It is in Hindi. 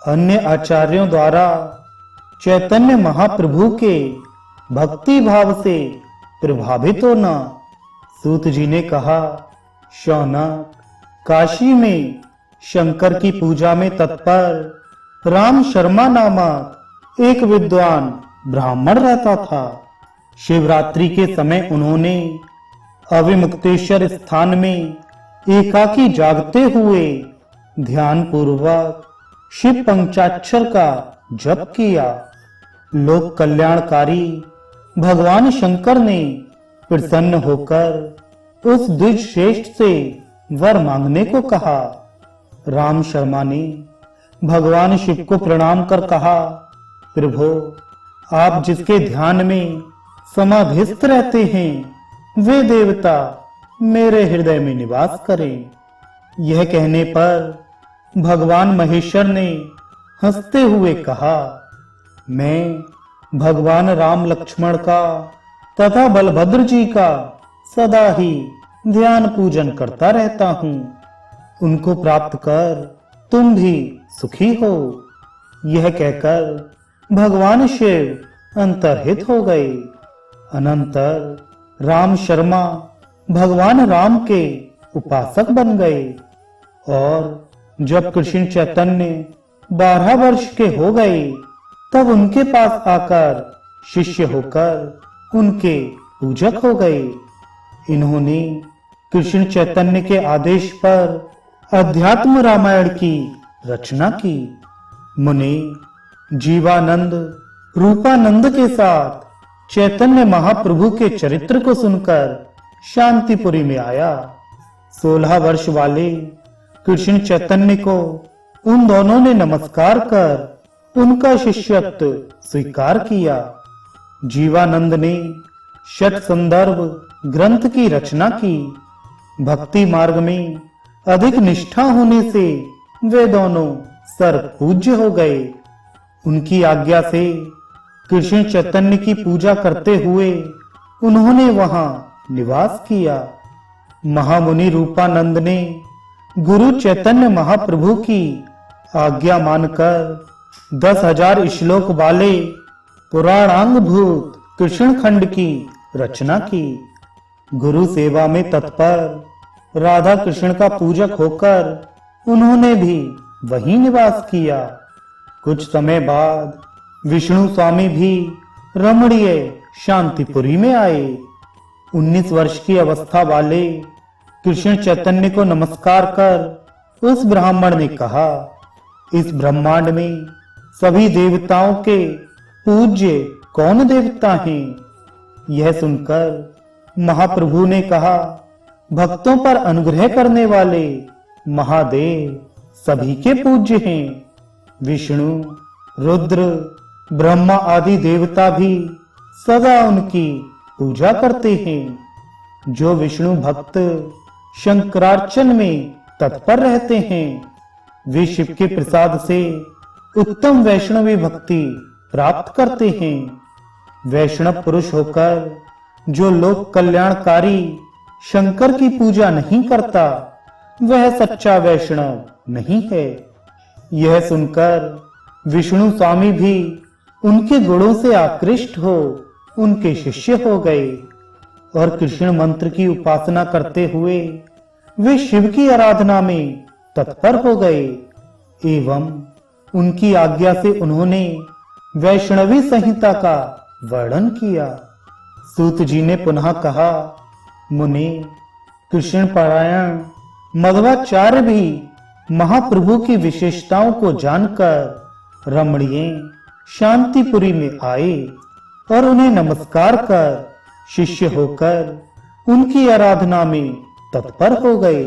अन्य आचार्यों द्वारा चैतन्य महाप्रभु के भक्ति भाव से प्रभावित होना। सूत जी ने कहा, शौनक, काशी में शंकर की पूजा में तत्पर राम शर्मा नामक एक विद्वान ब्राह्मण रहता था। शिवरात्रि के समय उन्होंने अविमुक्तेश्वर स्थान में एकाकी जागते हुए ध्यान पूर्वक शिव पंचाक्षर का जप किया। लोक कल्याणकारी भगवान शंकर ने प्रसन्न होकर उस द्विज श्रेष्ठ से वर मांगने को कहा। राम शर्मा ने भगवान शिव को प्रणाम कर कहा, प्रभु, आप जिसके ध्यान में समाधिस्थ रहते हैं वे देवता मेरे हृदय में निवास करें। यह कहने पर भगवान महेश्वर ने हंसते हुए कहा, मैं भगवान राम लक्ष्मण का तथा बलभद्र जी का सदा ही ध्यान पूजन करता रहता हूँ। उनको प्राप्त कर तुम भी सुखी हो। यह कहकर भगवान शिव अंतर्हित हो गए। अनंतर राम शर्मा भगवान राम के उपासक बन गए और जब कृष्ण चैतन्य 12 वर्ष के हो गए तब उनके पास आकर शिष्य होकर उनके पूजक हो गए। इन्होंने कृष्ण चैतन्य के आदेश पर अध्यात्म रामायण की रचना की। मुनि जीवानंद रूपानंद के साथ चैतन्य महाप्रभु के चरित्र को सुनकर शांतिपुरी में आया। 16 वर्ष वाले कृष्ण चैतन्य को उन दोनों ने नमस्कार कर उनका शिष्यत्व स्वीकार किया। जीवानंद ने शत संदर्भ ग्रंथ की रचना की। भक्ति मार्ग में अधिक निष्ठा होने से वे दोनों सर्व पूज्य हो गए। उनकी आज्ञा से कृष्ण चैतन्य की पूजा करते हुए उन्होंने वहां निवास किया। महामुनि रूपानंद ने गुरु चैतन्य महाप्रभु की आज्ञा मानकर 10,000 श्लोक वाले पुराणांगभूत कृष्ण खंड की रचना की। गुरु सेवा में तत्पर राधा कृष्ण का पूजक होकर उन्होंने भी वहीं निवास किया। कुछ समय बाद विष्णु स्वामी भी रमणीय शांतिपुरी में आए। 19 वर्ष की अवस्था वाले कृष्ण चैतन्य को नमस्कार कर उस ब्राह्मण ने कहा, इस ब्रह्मांड में सभी देवताओं के पूज्य कौन देवता हैं? यह सुनकर महाप्रभु ने कहा, भक्तों पर अनुग्रह करने वाले महादेव सभी के पूज्य हैं। विष्णु, रुद्र, ब्रह्मा आदि देवता भी सदा उनकी पूजा करते हैं। जो विष्णु भक्त शंकरार्चन में तत्पर रहते हैं वे शिव के प्रसाद से उत्तम वैष्णवी भक्ति प्राप्त करते हैं। वैष्णव पुरुष होकर जो लोक कल्याणकारी शंकर की पूजा नहीं करता वह सच्चा वैष्णव नहीं है। यह सुनकर विष्णु स्वामी भी उनके गुणों से आकृष्ट हो उनके शिष्य हो गए और कृष्ण मंत्र की उपासना करते हुए वे शिव की आराधना में तत्पर हो गए एवं उनकी आज्ञा से उन्होंने वैष्णवी संहिता का वर्णन किया। सूत जी ने पुनः कहा, मुनि, कृष्ण परायण मध्वाचार्य भी महाप्रभु की विशेषताओं को जानकर रमणीय शांतिपुरी में आए और उन्हें नमस्कार कर शिष्य होकर उनकी आराधना में तत्पर हो गए।